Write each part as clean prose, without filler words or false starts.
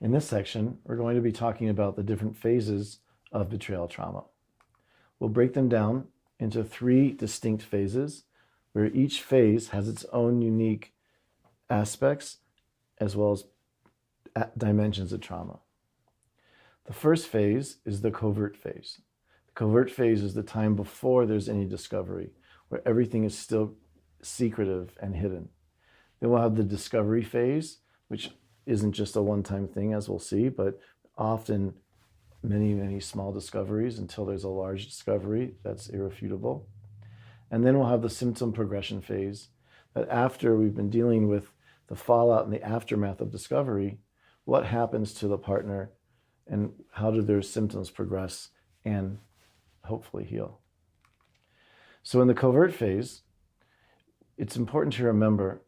In this section, we're going to be talking about the different phases of betrayal trauma. We'll break them down into 3 distinct phases, where each phase has its own unique aspects as well as dimensions of trauma. The first phase is the covert phase. The covert phase is the time before there's any discovery, where everything is still secretive and hidden. Then we'll have the discovery phase, which isn't just a one-time thing, as we'll see, but often many small discoveries until there's a large discovery that's irrefutable. And then we'll have the symptom progression phase, that after we've been dealing with the fallout and the aftermath of discovery, what happens to the partner and how do their symptoms progress and hopefully heal. So in the covert phase, it's important to remember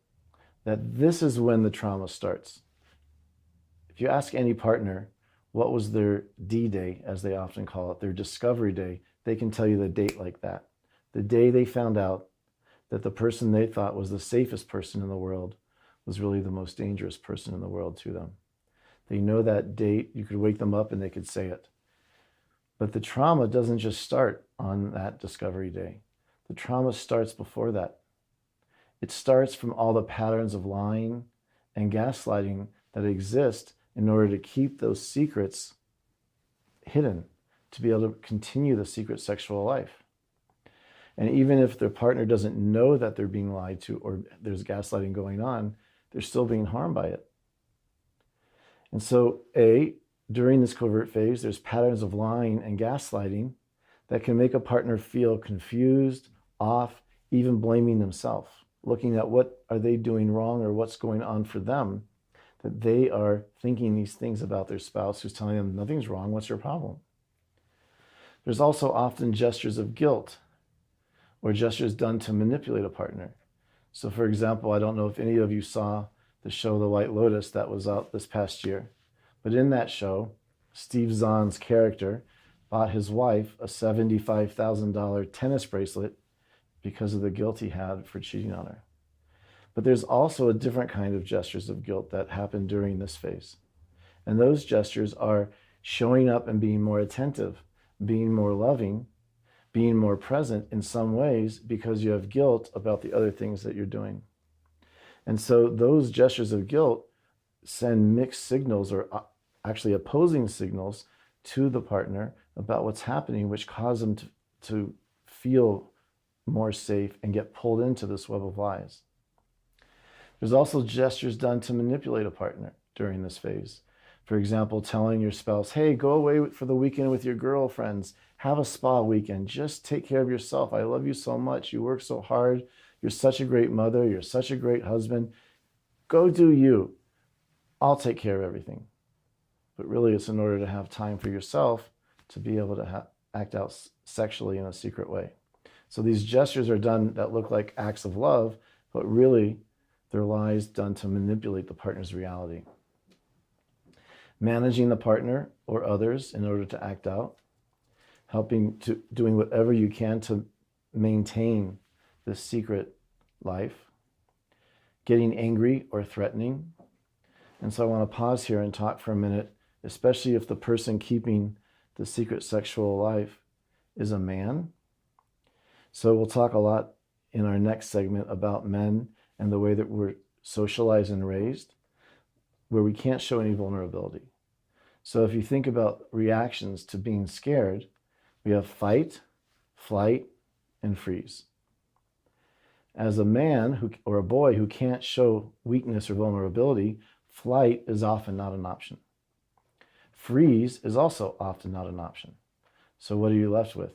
that this is when the trauma starts. If you ask any partner what was their D-Day, as they often call it, their discovery day, they can tell you the date like that. The day they found out that the person they thought was the safest person in the world was really the most dangerous person in the world to them. They know that date. You could wake them up and they could say it. But the trauma doesn't just start on that discovery day. The trauma starts before that. It starts from all the patterns of lying and gaslighting that exist in order to keep those secrets hidden, to be able to continue the secret sexual life. And even if their partner doesn't know that they're being lied to or there's gaslighting going on, they're still being harmed by it. And so, during this covert phase, there's patterns of lying and gaslighting that can make a partner feel confused, off, even blaming themselves, looking at what are they doing wrong or what's going on for them, that they are thinking these things about their spouse who's telling them, nothing's wrong, what's your problem? There's also often gestures of guilt or gestures done to manipulate a partner. So for example, I don't know if any of you saw the show The White Lotus that was out this past year, but in that show, Steve Zahn's character bought his wife a $75,000 tennis bracelet because of the guilt he had for cheating on her. But there's also a different kind of gestures of guilt that happen during this phase. And those gestures are showing up and being more attentive, being more loving, being more present in some ways because you have guilt about the other things that you're doing. And so those gestures of guilt send mixed signals or actually opposing signals to the partner about what's happening, which cause them to feel more safe and get pulled into this web of lies. There's also gestures done to manipulate a partner during this phase. For example, telling your spouse, hey, go away for the weekend with your girlfriends, have a spa weekend, just take care of yourself. I love you so much. You work so hard. You're such a great mother. You're such a great husband. Go do you. I'll take care of everything. But really, it's in order to have time for yourself to be able to act out sexually in a secret way. So these gestures are done that look like acts of love, but really they're lies done to manipulate the partner's reality. Managing the partner or others in order to act out, doing whatever you can to maintain this secret life, getting angry or threatening. And so I want to pause here and talk for a minute, especially if the person keeping the secret sexual life is a man. So we'll talk a lot in our next segment about men and the way that we're socialized and raised, where we can't show any vulnerability. So if you think about reactions to being scared, we have fight, flight, and freeze. As a man or a boy who can't show weakness or vulnerability, flight is often not an option. Freeze is also often not an option. So what are you left with?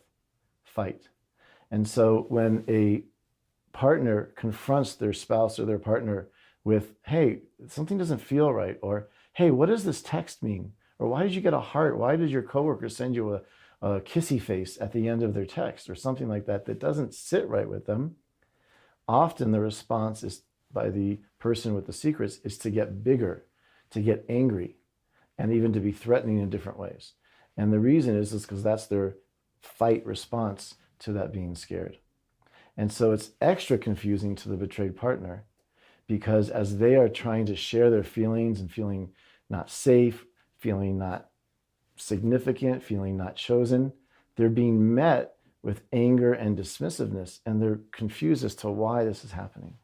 Fight. And so when a partner confronts their spouse or their partner with, hey, something doesn't feel right, or hey, what does this text mean? Or why did you get a heart? Why did your coworker send you a kissy face at the end of their text or something like that that doesn't sit right with them? Often the response is by the person with the secrets is to get bigger, to get angry, and even to be threatening in different ways. And the reason is because that's their fight response to that being scared. And so it's extra confusing to the betrayed partner because as they are trying to share their feelings and feeling not safe, feeling not significant, feeling not chosen. They're being met with anger and dismissiveness, and they're confused as to why this is happening.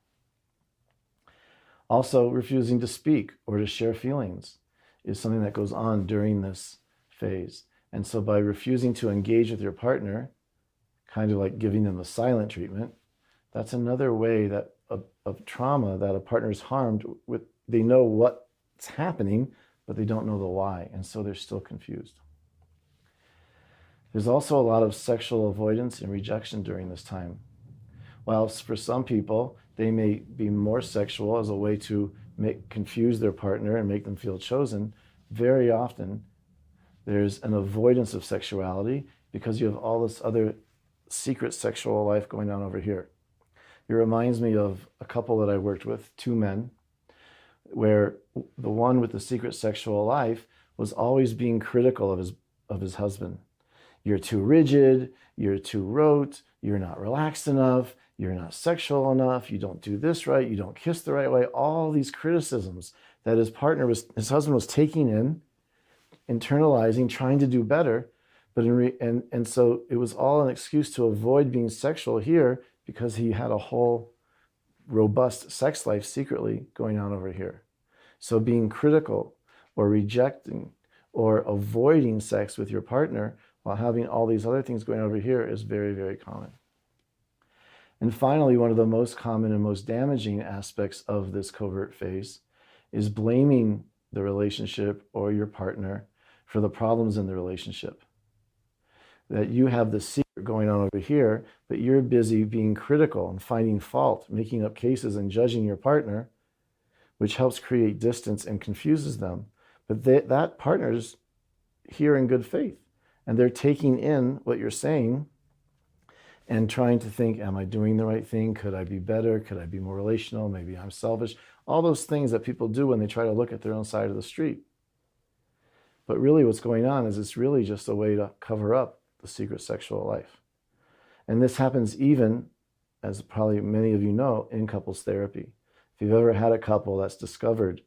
Also, refusing to speak or to share feelings is something that goes on during this phase. And so by refusing to engage with your partner, kind of like giving them the silent treatment, that's another way that of trauma that a partner is harmed with. They know what's happening, but they don't know the why, and so they're still confused. There's also a lot of sexual avoidance and rejection during this time. While for some people, they may be more sexual as a way to confuse their partner and make them feel chosen, very often there's an avoidance of sexuality because you have all this other secret sexual life going on over here. It reminds me of a couple that I worked with, two men, where the one with the secret sexual life was always being critical of his husband. You're too rigid, you're too rote, you're not relaxed enough, you're not sexual enough, you don't do this right, you don't kiss the right way. All these criticisms that his husband was taking in, internalizing, trying to do better, but and so it was all an excuse to avoid being sexual here because he had a whole robust sex life secretly going on over here. So being critical or rejecting or avoiding sex with your partner while having all these other things going over here is very, very common. And finally, one of the most common and most damaging aspects of this covert phase is blaming the relationship or your partner for the problems in the relationship. That you have the secret going on over here, but you're busy being critical and finding fault, making up cases and judging your partner, which helps create distance and confuses them. But that partner's here in good faith, and they're taking in what you're saying and trying to think, am I doing the right thing? Could I be better? Could I be more relational? Maybe I'm selfish. All those things that people do when they try to look at their own side of the street. But really what's going on is it's really just a way to cover up the secret sexual life. And this happens even, as probably many of you know, in couples therapy. If you've ever had a couple that's discovered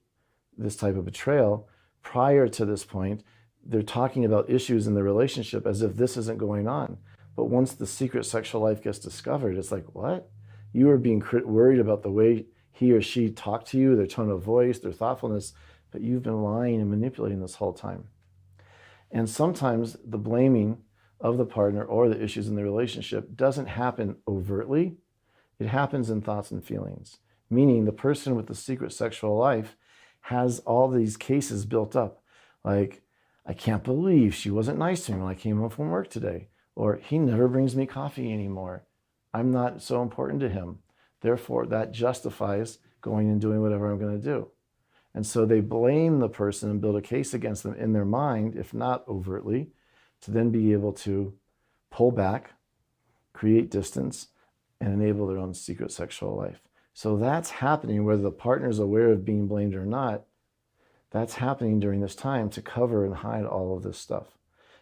this type of betrayal, prior to this point, they're talking about issues in the relationship as if this isn't going on. But once the secret sexual life gets discovered, it's like, what? You are being worried about the way he or she talked to you, their tone of voice, their thoughtfulness, but you've been lying and manipulating this whole time. And sometimes the blaming of the partner or the issues in the relationship doesn't happen overtly. It happens in thoughts and feelings, meaning the person with the secret sexual life has all these cases built up. Like, I can't believe she wasn't nice to me when I came home from work today. Or he never brings me coffee anymore. I'm not so important to him. Therefore, that justifies going and doing whatever I'm going to do. And so they blame the person and build a case against them in their mind, if not overtly, to then be able to pull back, create distance, and enable their own secret sexual life. So that's happening whether the partner's aware of being blamed or not. That's happening during this time to cover and hide all of this stuff.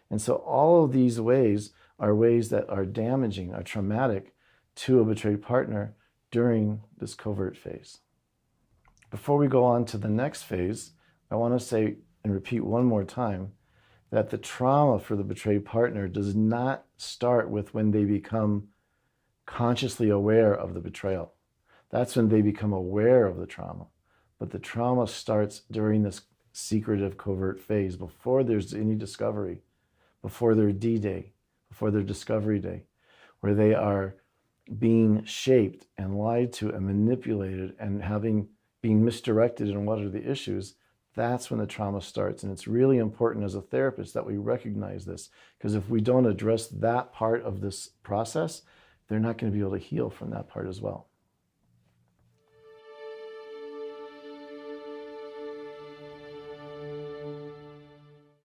And so all of these ways are ways that are damaging, are traumatic to a betrayed partner during this covert phase. Before we go on to the next phase, I want to say and repeat one more time that the trauma for the betrayed partner does not start with when they become consciously aware of the betrayal. That's when they become aware of the trauma. But the trauma starts during this secretive covert phase, before there's any discovery, before their D-Day, before their discovery day, where they are being shaped and lied to and manipulated and being misdirected in what are the issues. That's when the trauma starts. And it's really important as a therapist that we recognize this, because if we don't address that part of this process, they're not going to be able to heal from that part as well.